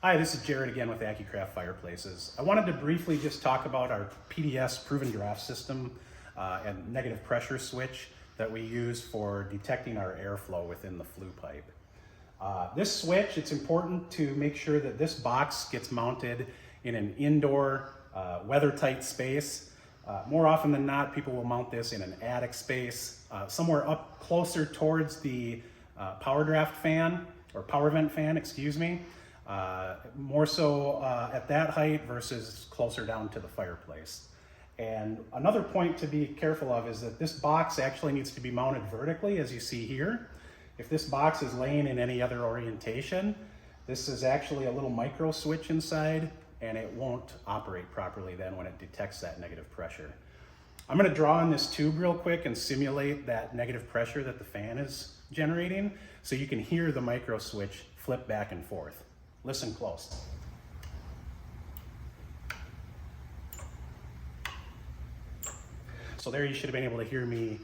Hi, this is Jared again with Acucraft Fireplaces. I wanted to briefly just talk about our PDS proven draft system and negative pressure switch that we use for detecting our airflow within the flue pipe. This switch, it's important to make sure that this box gets mounted in an indoor, weather-tight space. More often than not, people will mount this in an attic space, somewhere up closer towards the power draft fan, or power vent fan, excuse me. More so at that height versus closer down to the fireplace. And another point to be careful of is that this box actually needs to be mounted vertically, as you see here. If this box is laying in any other orientation, this is actually a little micro switch inside, and it won't operate properly then when it detects that negative pressure. I'm going to draw on this tube real quick and simulate that negative pressure that the fan is generating so you can hear the micro switch flip back and forth. Listen close. So there you should have been able to hear me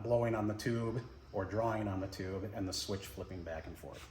blowing on the tube or drawing on the tube and the switch flipping back and forth.